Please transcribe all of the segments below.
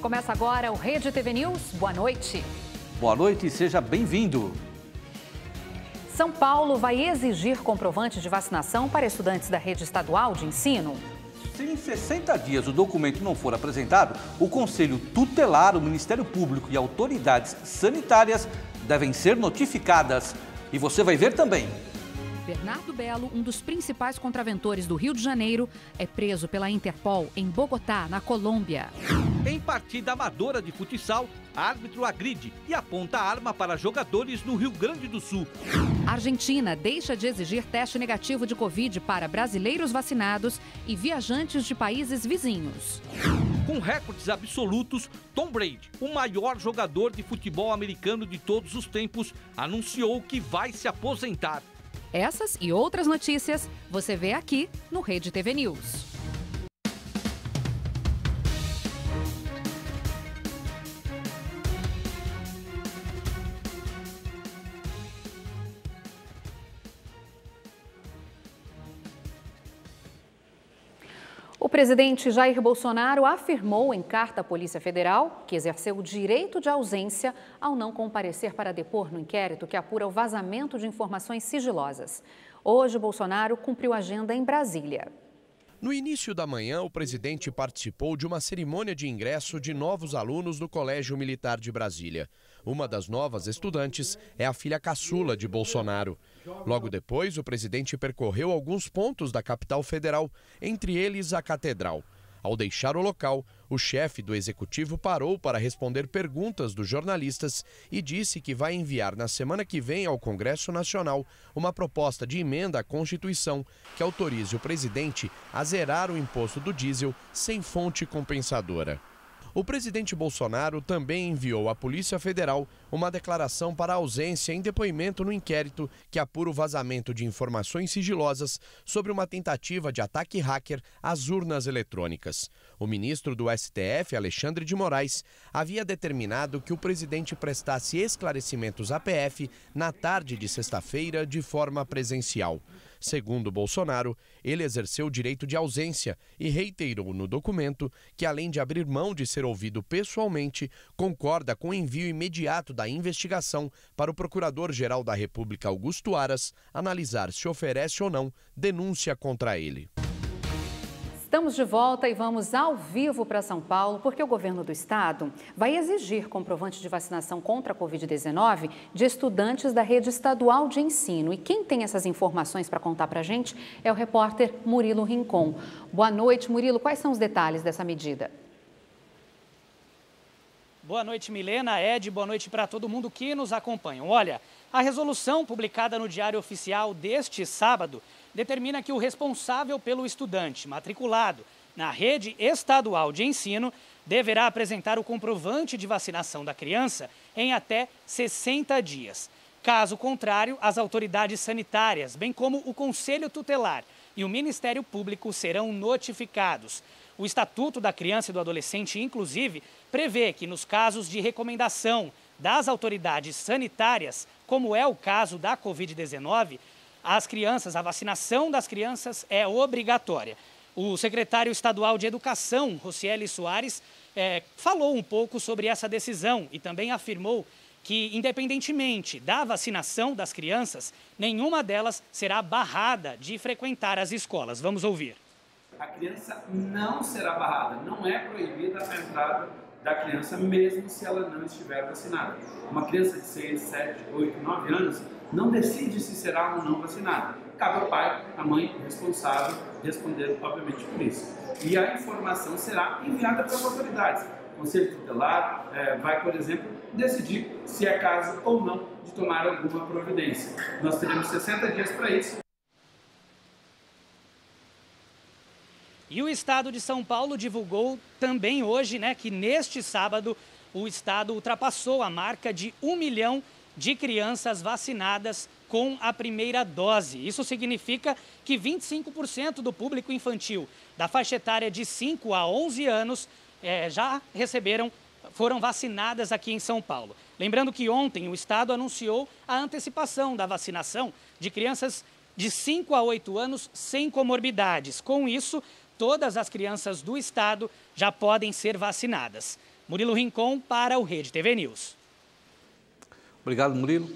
Começa agora o Rede TV News. Boa noite. Boa noite e seja bem-vindo. São Paulo vai exigir comprovante de vacinação para estudantes da rede estadual de ensino. Se em 60 dias o documento não for apresentado, o Conselho Tutelar, o Ministério Público e autoridades sanitárias devem ser notificadas. E você vai ver também. Bernardo Belo, um dos principais contraventores do Rio de Janeiro, é preso pela Interpol em Bogotá, na Colômbia. Em partida amadora de futsal, árbitro agride e aponta arma para jogadores no Rio Grande do Sul. Argentina deixa de exigir teste negativo de Covid para brasileiros vacinados e viajantes de países vizinhos. Com recordes absolutos, Tom Brady, o maior jogador de futebol americano de todos os tempos, anunciou que vai se aposentar. Essas e outras notícias você vê aqui no Rede TV News. O presidente Jair Bolsonaro afirmou em carta à Polícia Federal que exerceu o direito de ausência ao não comparecer para depor no inquérito que apura o vazamento de informações sigilosas. Hoje, Bolsonaro cumpriu agenda em Brasília. No início da manhã, o presidente participou de uma cerimônia de ingresso de novos alunos no Colégio Militar de Brasília. Uma das novas estudantes é a filha caçula de Bolsonaro. Logo depois, o presidente percorreu alguns pontos da capital federal, entre eles a Catedral. Ao deixar o local, o chefe do executivo parou para responder perguntas dos jornalistas e disse que vai enviar na semana que vem ao Congresso Nacional uma proposta de emenda à Constituição que autorize o presidente a zerar o imposto do diesel sem fonte compensadora. O presidente Bolsonaro também enviou à Polícia Federal uma declaração para ausência em depoimento no inquérito que apura o vazamento de informações sigilosas sobre uma tentativa de ataque hacker às urnas eletrônicas. O ministro do STF, Alexandre de Moraes, havia determinado que o presidente prestasse esclarecimentos à PF na tarde de sexta-feira de forma presencial. Segundo Bolsonaro, ele exerceu o direito de ausência e reiterou no documento que, além de abrir mão de ser ouvido pessoalmente, concorda com o envio imediato da investigação para o Procurador-Geral da República, Augusto Aras, analisar se oferece ou não denúncia contra ele. Estamos de volta e vamos ao vivo para São Paulo, porque o governo do estado vai exigir comprovante de vacinação contra a Covid-19 de estudantes da rede estadual de ensino. E quem tem essas informações para contar para a gente é o repórter Murilo Rincon. Boa noite, Murilo. Quais são os detalhes dessa medida? Boa noite, Milena, Ed, boa noite para todo mundo que nos acompanha. Olha, a resolução publicada no Diário Oficial deste sábado determina que o responsável pelo estudante matriculado na rede estadual de ensino deverá apresentar o comprovante de vacinação da criança em até 60 dias. Caso contrário, as autoridades sanitárias, bem como o Conselho Tutelar e o Ministério Público serão notificados. O Estatuto da Criança e do Adolescente, inclusive, prevê que nos casos de recomendação das autoridades sanitárias, como é o caso da Covid-19, a vacinação das crianças é obrigatória. O secretário estadual de Educação, Rocieli Soares, falou um pouco sobre essa decisão e também afirmou que, independentemente da vacinação das crianças, nenhuma delas será barrada de frequentar as escolas. Vamos ouvir. A criança não será barrada, não é proibida a entrada da criança, mesmo se ela não estiver vacinada. Uma criança de 6, 7, 8, 9 anos não decide se será ou não vacinada. Cabe ao pai, à mãe responsável, responder, obviamente, por isso. E a informação será enviada para as autoridades. O Conselho Tutelar vai, por exemplo, decidir se é caso ou não de tomar alguma providência. Nós teremos 60 dias para isso. E o estado de São Paulo divulgou também hoje, que neste sábado o estado ultrapassou a marca de 1 milhão de crianças vacinadas com a primeira dose. Isso significa que 25% do público infantil da faixa etária de 5 a 11 anos foram vacinadas aqui em São Paulo. Lembrando que ontem o estado anunciou a antecipação da vacinação de crianças de 5 a 8 anos sem comorbidades. Com isso, todas as crianças do estado já podem ser vacinadas. Murilo Rincon para o Rede TV News. Obrigado, Murilo.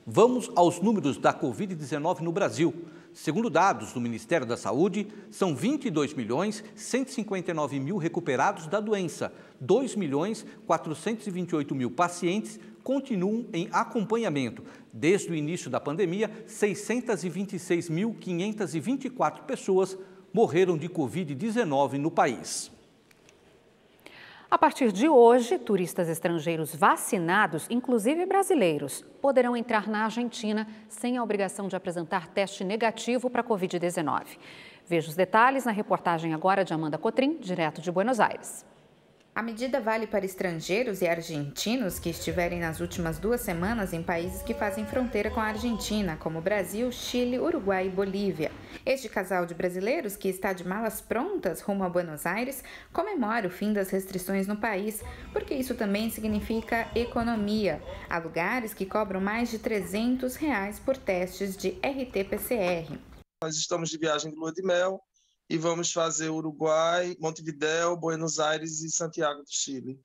Vamos aos números da Covid-19 no Brasil. Segundo dados do Ministério da Saúde, são 22.159.000 recuperados da doença. 2.428.000 pacientes continuam em acompanhamento. Desde o início da pandemia, 626.524 pessoas morreram de Covid-19 no país. A partir de hoje, turistas estrangeiros vacinados, inclusive brasileiros, poderão entrar na Argentina sem a obrigação de apresentar teste negativo para a Covid-19. Veja os detalhes na reportagem agora de Amanda Cotrim, direto de Buenos Aires. A medida vale para estrangeiros e argentinos que estiverem nas últimas 2 semanas em países que fazem fronteira com a Argentina, como Brasil, Chile, Uruguai e Bolívia. Este casal de brasileiros, que está de malas prontas rumo a Buenos Aires, comemora o fim das restrições no país, porque isso também significa economia. Há lugares que cobram mais de R$300 por testes de RT-PCR. Nós estamos de viagem de lua de mel e vamos fazer Uruguai, Montevidéu, Buenos Aires e Santiago do Chile.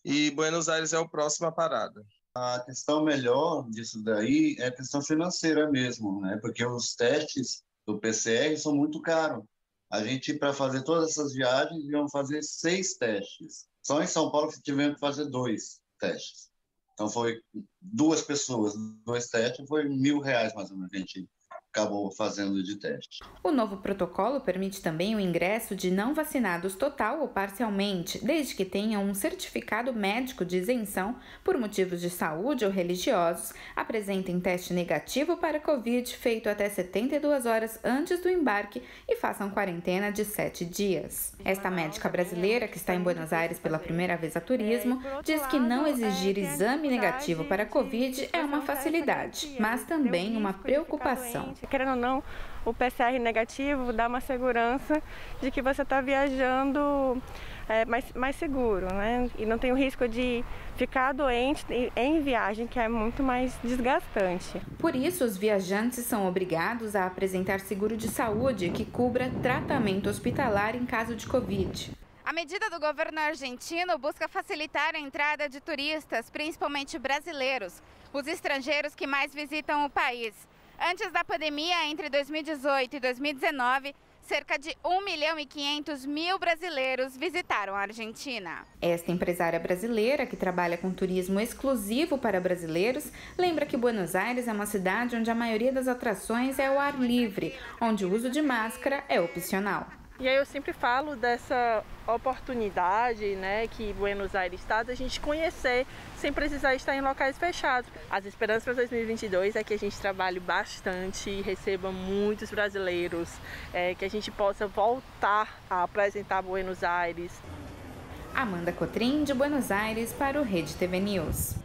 E Buenos Aires é a próxima parada. A questão melhor disso daí é a questão financeira mesmo, né? Porque os testes do PCR são muito caros. A gente, para fazer todas essas viagens, iam fazer 6 testes. Só em São Paulo tivemos que fazer 2 testes. Então foi 2 pessoas, 2 testes, foi R$1.000 mais ou menos que a gente acabou fazendo de teste. O novo protocolo permite também o ingresso de não vacinados total ou parcialmente, desde que tenham um certificado médico de isenção por motivos de saúde ou religiosos, apresentem teste negativo para Covid feito até 72 horas antes do embarque e façam quarentena de 7 dias. Esta médica brasileira, que está em Buenos Aires pela primeira vez a turismo, diz que não exigir exame negativo para Covid é uma facilidade, mas também uma preocupação. Querendo ou não, o PCR negativo dá uma segurança de que você está viajando mais seguro, né? E não tem o risco de ficar doente em viagem, que é muito mais desgastante. Por isso, os viajantes são obrigados a apresentar seguro de saúde que cubra tratamento hospitalar em caso de Covid. A medida do governo argentino busca facilitar a entrada de turistas, principalmente brasileiros, os estrangeiros que mais visitam o país. Antes da pandemia, entre 2018 e 2019, cerca de 1.500.000 brasileiros visitaram a Argentina. Esta empresária brasileira, que trabalha com turismo exclusivo para brasileiros, lembra que Buenos Aires é uma cidade onde a maioria das atrações é ao ar livre, onde o uso de máscara é opcional. E aí eu sempre falo dessa oportunidade, né, que Buenos Aires está, da gente conhecer sem precisar estar em locais fechados. As esperanças para 2022 é que a gente trabalhe bastante e receba muitos brasileiros, que a gente possa voltar a apresentar Buenos Aires. Amanda Cotrim, de Buenos Aires, para o Rede TV News.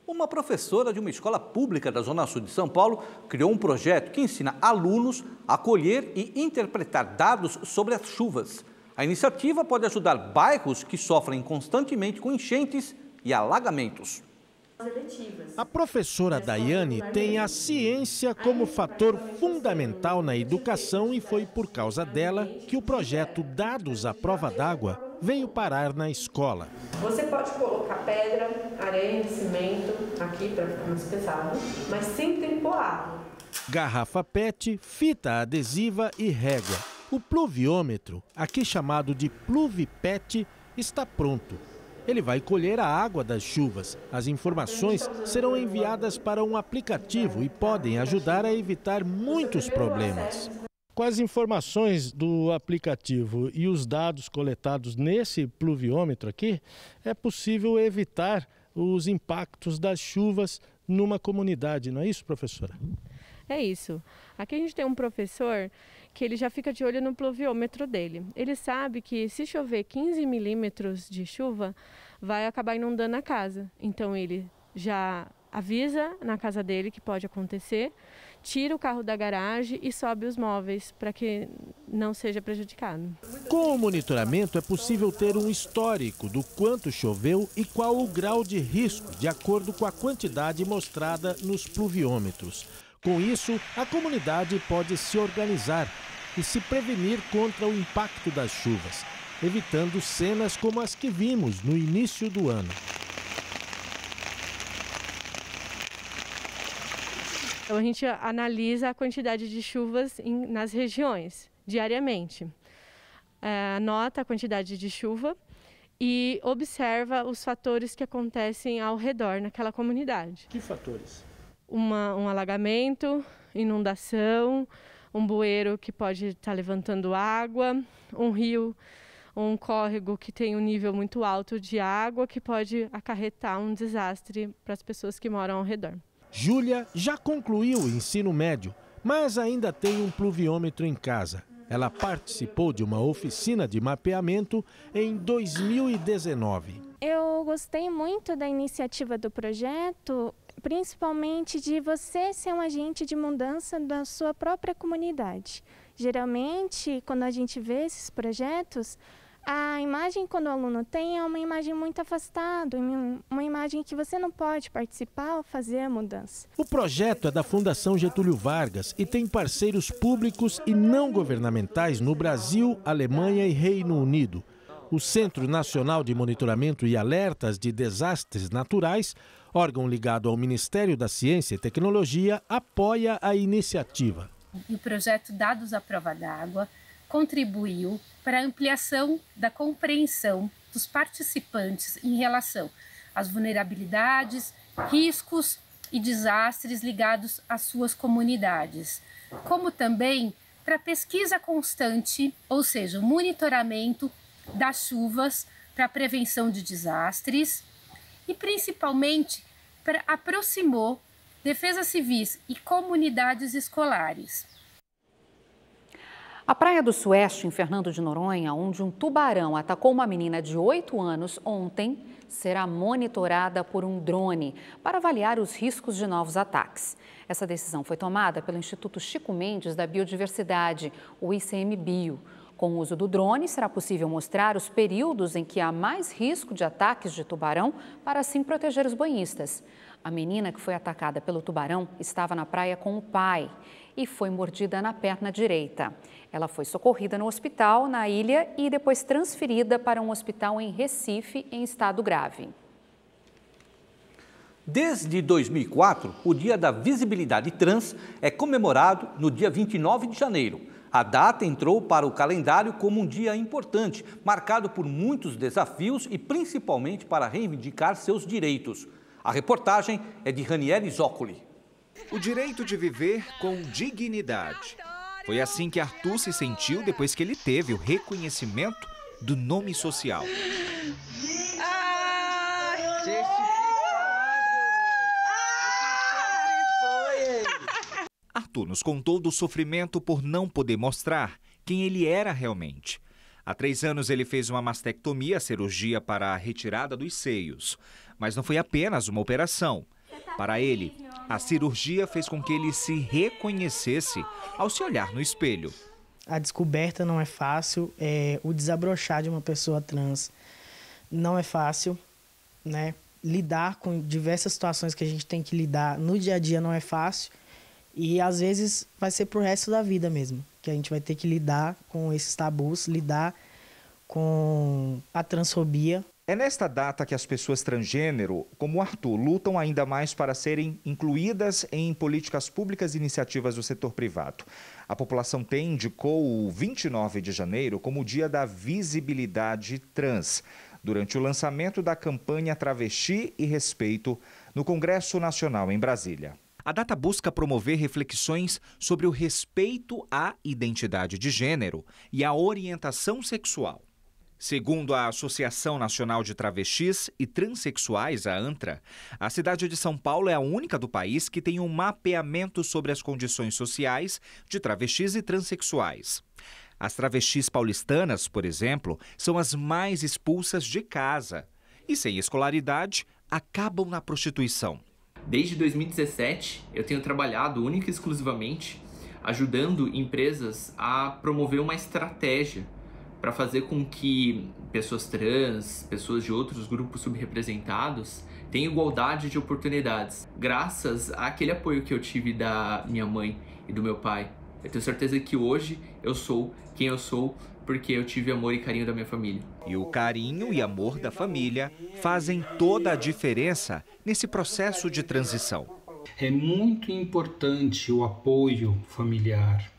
Uma professora de uma escola pública da Zona Sul de São Paulo criou um projeto que ensina alunos a colher e interpretar dados sobre as chuvas. A iniciativa pode ajudar bairros que sofrem constantemente com enchentes e alagamentos. A professora Daiane tem a ciência como fator fundamental na educação e foi por causa dela que o projeto Dados à Prova d'Água veio parar na escola. Você pode colocar pedra, areia, cimento aqui para ficar mais pesado, mas sempre tem que pôr água. Garrafa PET, fita adesiva e régua. O pluviômetro, aqui chamado de PluviPET, está pronto. Ele vai colher a água das chuvas. As informações serão enviadas para um aplicativo e podem ajudar a evitar muitos problemas. Com as informações do aplicativo e os dados coletados nesse pluviômetro aqui, é possível evitar os impactos das chuvas numa comunidade, não é isso, professora? É isso. Aqui a gente tem um professor que ele já fica de olho no pluviômetro dele. Ele sabe que se chover 15 milímetros de chuva, vai acabar inundando a casa. Então ele já avisa na casa dele que pode acontecer, tira o carro da garagem e sobe os móveis para que não seja prejudicado. Com o monitoramento é possível ter um histórico do quanto choveu e qual o grau de risco, de acordo com a quantidade mostrada nos pluviômetros. Com isso, a comunidade pode se organizar e se prevenir contra o impacto das chuvas. evitando cenas como as que vimos no início do ano. Então a gente analisa a quantidade de chuvas nas regiões, diariamente. Anota a quantidade de chuva e observa os fatores que acontecem ao redor naquela comunidade. Que fatores? Um alagamento, inundação, um bueiro que pode estar levantando água, um rio, um córrego que tem um nível muito alto de água que pode acarretar um desastre para as pessoas que moram ao redor. Júlia já concluiu o ensino médio, mas ainda tem um pluviômetro em casa. Ela participou de uma oficina de mapeamento em 2019. Eu gostei muito da iniciativa do projeto, principalmente de você ser um agente de mudança da sua própria comunidade. Geralmente, quando a gente vê esses projetos, a imagem quando o aluno tem é uma imagem muito afastada, uma imagem que você não pode participar ou fazer a mudança. O projeto é da Fundação Getúlio Vargas e tem parceiros públicos e não governamentais no Brasil, Alemanha e Reino Unido. O Centro Nacional de Monitoramento e Alertas de Desastres Naturais, órgão ligado ao Ministério da Ciência e Tecnologia, apoia a iniciativa. O projeto Dados à Prova d'Água contribuiu para a ampliação da compreensão dos participantes em relação às vulnerabilidades, riscos e desastres ligados às suas comunidades, como também para a pesquisa constante, ou seja, o monitoramento das chuvas para a prevenção de desastres e principalmente aproximou defesas civis e comunidades escolares. A Praia do Sueste, em Fernando de Noronha, onde um tubarão atacou uma menina de 8 anos ontem, será monitorada por um drone para avaliar os riscos de novos ataques. Essa decisão foi tomada pelo Instituto Chico Mendes da Biodiversidade, o ICMBio. Com o uso do drone, será possível mostrar os períodos em que há mais risco de ataques de tubarão para assim proteger os banhistas. A menina que foi atacada pelo tubarão estava na praia com o pai e foi mordida na perna direita. Ela foi socorrida no hospital na ilha e depois transferida para um hospital em Recife em estado grave. Desde 2004, o Dia da Visibilidade Trans é comemorado no dia 29 de janeiro. A data entrou para o calendário como um dia importante, marcado por muitos desafios e principalmente para reivindicar seus direitos. A reportagem é de Ranieri Zoccoli. O direito de viver com dignidade. Foi assim que Arthur se sentiu depois que ele teve o reconhecimento do nome social. Arthur nos contou do sofrimento por não poder mostrar quem ele era realmente. Há 3 anos ele fez uma mastectomia, cirurgia para a retirada dos seios. Mas não foi apenas uma operação. Para ele, a cirurgia fez com que ele se reconhecesse ao se olhar no espelho. A descoberta não é fácil, o desabrochar de uma pessoa trans não é fácil, né? Lidar com diversas situações que a gente tem que lidar no dia a dia não é fácil e às vezes vai ser pro resto da vida mesmo, que a gente vai ter que lidar com esses tabus, lidar com a transfobia. É nesta data que as pessoas transgênero, como o Arthur, lutam ainda mais para serem incluídas em políticas públicas e iniciativas do setor privado. A população TEM indicou o 29 de janeiro como o Dia da Visibilidade Trans, durante o lançamento da campanha Travesti e Respeito no Congresso Nacional em Brasília. A data busca promover reflexões sobre o respeito à identidade de gênero e à orientação sexual. Segundo a Associação Nacional de Travestis e Transsexuais, a ANTRA, a cidade de São Paulo é a única do país que tem um mapeamento sobre as condições sociais de travestis e transexuais. As travestis paulistanas, por exemplo, são as mais expulsas de casa e, sem escolaridade, acabam na prostituição. Desde 2017, eu tenho trabalhado única e exclusivamente ajudando empresas a promover uma estratégia para fazer com que pessoas trans, pessoas de outros grupos subrepresentados tenham igualdade de oportunidades. Graças àquele apoio que eu tive da minha mãe e do meu pai, eu tenho certeza que hoje eu sou quem eu sou porque eu tive amor e carinho da minha família. E o carinho e amor da família fazem toda a diferença nesse processo de transição. É muito importante o apoio familiar.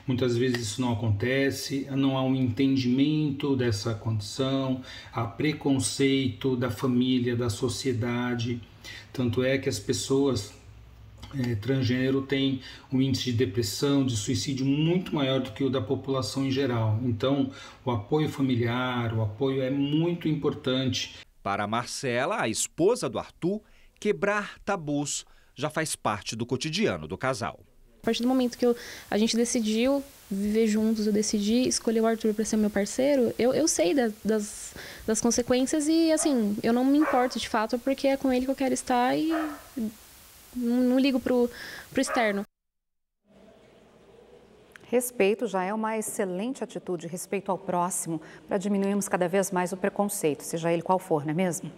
Muitas vezes isso não acontece, não há um entendimento dessa condição, há preconceito da família, da sociedade. Tanto é que as pessoas transgênero têm um índice de depressão, de suicídio muito maior do que o da população em geral. Então, o apoio familiar, o apoio é muito importante. Para Marcela, a esposa do Arthur, quebrar tabus já faz parte do cotidiano do casal. A partir do momento que a gente decidiu viver juntos, eu decidi escolher o Arthur para ser meu parceiro, eu sei das consequências e, assim, eu não me importo de fato, porque é com ele que eu quero estar e não ligo pro externo. Respeito já é uma excelente atitude, respeito ao próximo, para diminuirmos cada vez mais o preconceito, seja ele qual for, não é mesmo?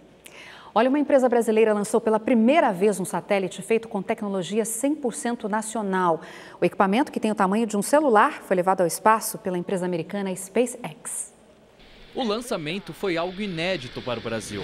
Olha, uma empresa brasileira lançou pela primeira vez um satélite feito com tecnologia 100% nacional. O equipamento, que tem o tamanho de um celular, foi levado ao espaço pela empresa americana SpaceX. O lançamento foi algo inédito para o Brasil.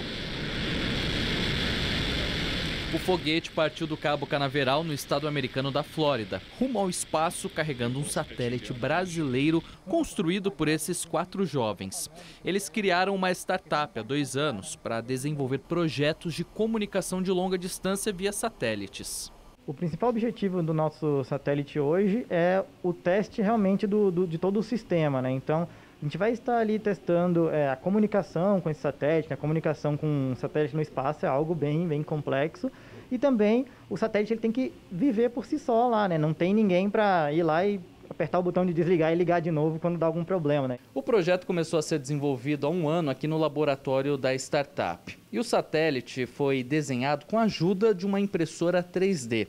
O foguete partiu do Cabo Canaveral, no estado americano da Flórida, rumo ao espaço carregando um satélite brasileiro construído por esses 4 jovens. Eles criaram uma startup há 2 anos para desenvolver projetos de comunicação de longa distância via satélites. O principal objetivo do nosso satélite hoje é o teste realmente de todo o sistema, né? Então, a gente vai estar ali testando a comunicação com esse satélite, a comunicação com um satélite no espaço é algo bem complexo. E também o satélite ele tem que viver por si só lá, né? Não tem ninguém para ir lá e apertar o botão de desligar e ligar de novo quando dá algum problema, né? O projeto começou a ser desenvolvido há 1 ano aqui no laboratório da startup. E o satélite foi desenhado com a ajuda de uma impressora 3D.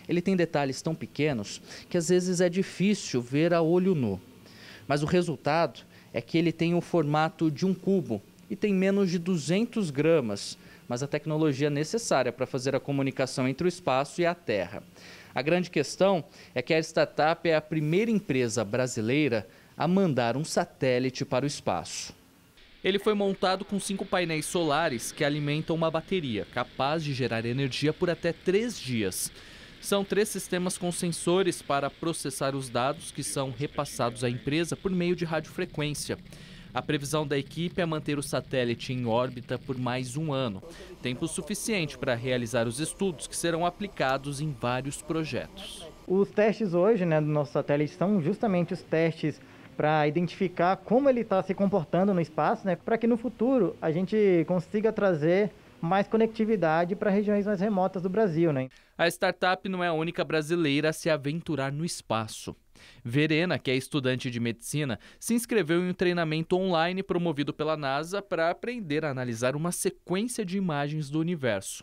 Ele tem detalhes tão pequenos que às vezes é difícil ver a olho nu. Mas o resultado é que ele tem o formato de um cubo e tem menos de 200 gramas, mas a tecnologia necessária para fazer a comunicação entre o espaço e a Terra. A grande questão é que a startup é a primeira empresa brasileira a mandar um satélite para o espaço. Ele foi montado com 5 painéis solares que alimentam uma bateria, capaz de gerar energia por até 3 dias. São 3 sistemas com sensores para processar os dados que são repassados à empresa por meio de radiofrequência. A previsão da equipe é manter o satélite em órbita por mais 1 ano, tempo suficiente para realizar os estudos que serão aplicados em vários projetos. Os testes hoje, né, do nosso satélite são justamente os testes para identificar como ele está se comportando no espaço, né, para que no futuro a gente consiga trazer mais conectividade para regiões mais remotas do Brasil, né? A startup não é a única brasileira a se aventurar no espaço. Verena, que é estudante de medicina, se inscreveu em um treinamento online promovido pela NASA para aprender a analisar uma sequência de imagens do universo.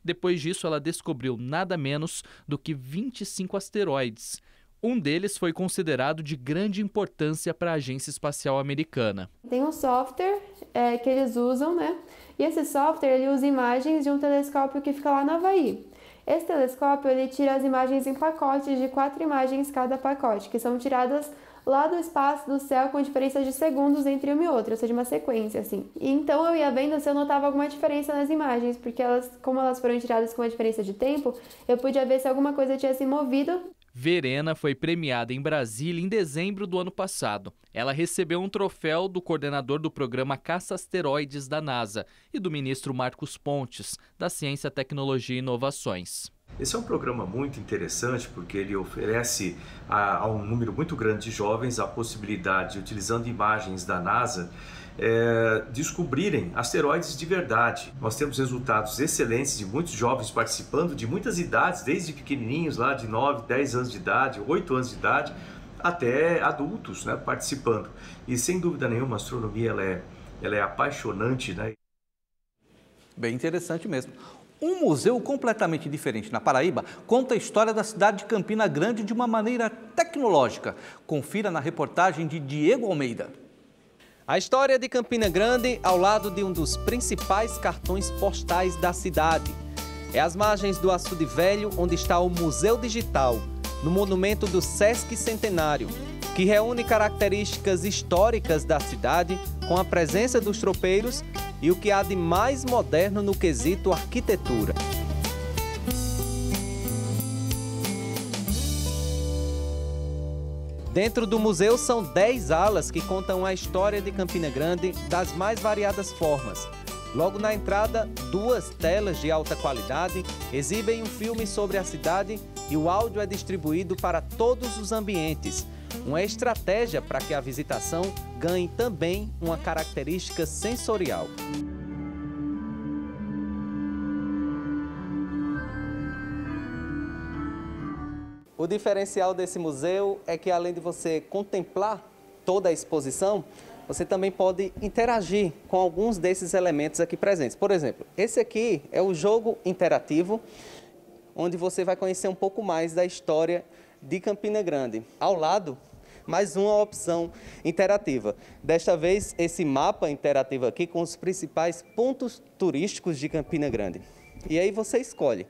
Depois disso, ela descobriu nada menos do que 25 asteroides. Um deles foi considerado de grande importância para a Agência Espacial Americana. Tem um software que eles usam, né? E esse software ele usa imagens de um telescópio que fica lá no Havaí. Esse telescópio ele tira as imagens em pacotes de 4 imagens cada pacote, que são tiradas lá do espaço do céu com diferença de segundos entre uma e outra, ou seja, uma sequência assim. E então eu ia vendo se eu notava alguma diferença nas imagens, porque como elas foram tiradas com uma diferença de tempo, eu podia ver se alguma coisa tinha se movido. Verena foi premiada em Brasília em dezembro do ano passado. Ela recebeu um troféu do coordenador do programa Caça-Asteroides da NASA e do ministro Marcos Pontes, da Ciência, Tecnologia e Inovações. Esse é um programa muito interessante porque ele oferece a um número muito grande de jovens a possibilidade de, utilizando imagens da NASA, descobrirem asteroides de verdade. Nós temos resultados excelentes de muitos jovens participando, de muitas idades, desde pequenininhos, lá de 9, 10 anos de idade, 8 anos de idade, até adultos, né, participando. E sem dúvida nenhuma a astronomia ela é apaixonante, né? Bem interessante mesmo. Um museu completamente diferente na Paraíba conta a história da cidade de Campina Grande de uma maneira tecnológica. Confira na reportagem de Diego Almeida. A história de Campina Grande ao lado de um dos principais cartões postais da cidade. É às margens do Açude Velho, onde está o Museu Digital, no monumento do Sesc Centenário, que reúne características históricas da cidade com a presença dos tropeiros e o que há de mais moderno no quesito arquitetura. Dentro do museu são 10 alas que contam a história de Campina Grande das mais variadas formas. Logo na entrada, 2 telas de alta qualidade exibem um filme sobre a cidade e o áudio é distribuído para todos os ambientes. Uma estratégia para que a visitação ganhe também uma característica sensorial. O diferencial desse museu é que, além de você contemplar toda a exposição, você também pode interagir com alguns desses elementos aqui presentes. Por exemplo, esse aqui é o jogo interativo, onde você vai conhecer um pouco mais da história de Campina Grande. Ao lado, mais uma opção interativa. Desta vez, esse mapa interativo aqui com os principais pontos turísticos de Campina Grande. E aí você escolhe.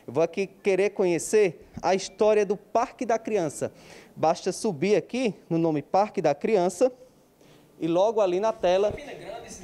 Eu vou aqui querer conhecer a história do Parque da Criança. Basta subir aqui no nome Parque da Criança e logo ali na tela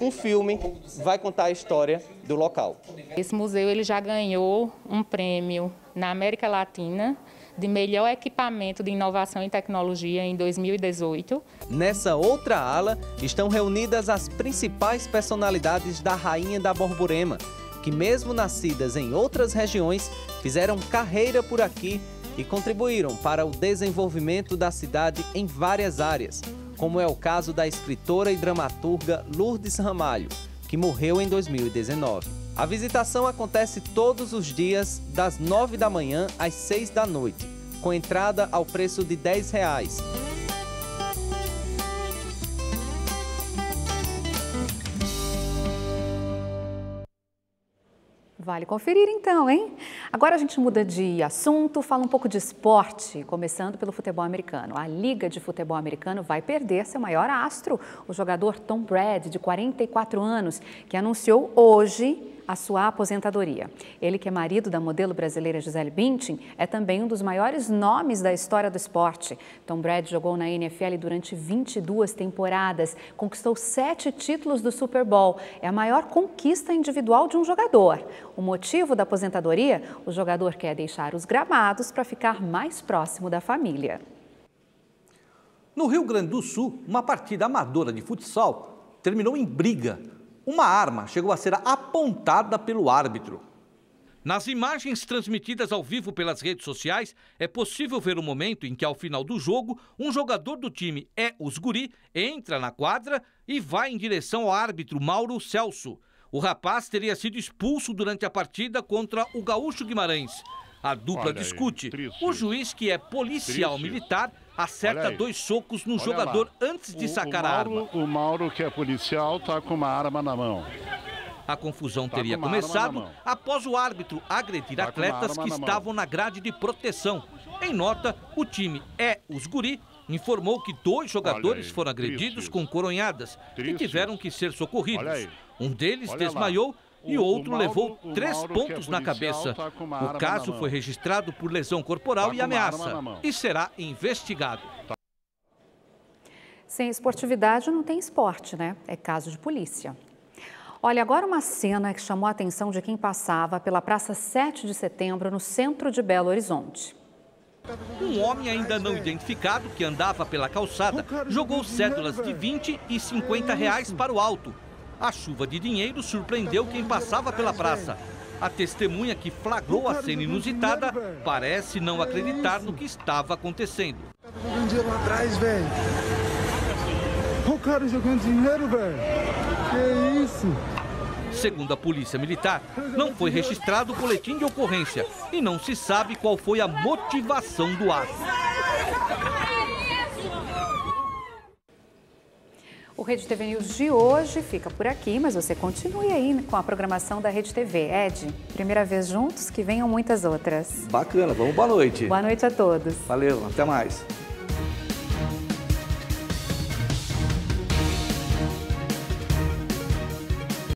um filme vai contar a história do local. Esse museu ele já ganhou um prêmio na América Latina de melhor equipamento de inovação e tecnologia em 2018. Nessa outra ala estão reunidas as principais personalidades da Rainha da Borborema, que mesmo nascidas em outras regiões, fizeram carreira por aqui e contribuíram para o desenvolvimento da cidade em várias áreas, como é o caso da escritora e dramaturga Lourdes Ramalho, que morreu em 2019. A visitação acontece todos os dias, das 9 da manhã às 6 da noite, com entrada ao preço de R$10. Vale conferir então, hein? Agora a gente muda de assunto, fala um pouco de esporte, começando pelo futebol americano. A Liga de Futebol Americano vai perder seu maior astro, o jogador Tom Brady, de 44 anos, que anunciou hoje a sua aposentadoria. Ele, que é marido da modelo brasileira Gisele Bündchen, é também um dos maiores nomes da história do esporte. Tom Brady jogou na NFL durante 22 temporadas, conquistou 7 títulos do Super Bowl. É a maior conquista individual de um jogador. O motivo da aposentadoria? O jogador quer deixar os gramados para ficar mais próximo da família. No Rio Grande do Sul, uma partida amadora de futsal terminou em briga. Uma arma chegou a ser apontada pelo árbitro. Nas imagens transmitidas ao vivo pelas redes sociais, é possível ver o momento em que, ao final do jogo, um jogador do time Os Guri entra na quadra e vai em direção ao árbitro Mauro Celso. O rapaz teria sido expulso durante a partida contra o Gaúcho Guimarães. A dupla discute. O juiz, que é policial militar, acerta 2 socos no jogador antes de sacar a arma. O Mauro, que é policial, está com uma arma na mão. A confusão teria começado após o árbitro agredir atletas que estavam na grade de proteção. Em nota, o time Os Guri informou que 2 jogadores foram agredidos com coronhadas e tiveram que ser socorridos. Um deles desmaiou e o outro levou 3 pontos na cabeça. O caso foi registrado por lesão corporal e ameaça e será investigado. Sem esportividade não tem esporte, né? É caso de polícia. Olha, agora uma cena que chamou a atenção de quem passava pela Praça 7 de Setembro, no centro de Belo Horizonte. Um homem ainda não identificado que andava pela calçada jogou cédulas de 20 e 50 reais para o alto. A chuva de dinheiro surpreendeu quem passava pela praça. A testemunha que flagrou a cena inusitada parece não acreditar no que estava acontecendo. Jogando dinheiro lá atrás, velho. O cara jogando dinheiro, velho. Que isso? Segundo a Polícia Militar, não foi registrado o boletim de ocorrência e não se sabe qual foi a motivação do ato. O Rede TV News de hoje fica por aqui, mas você continue aí com a programação da Rede TV. Ed, primeira vez juntos, que venham muitas outras. Bacana, vamos, boa noite. Boa noite a todos. Valeu, até mais.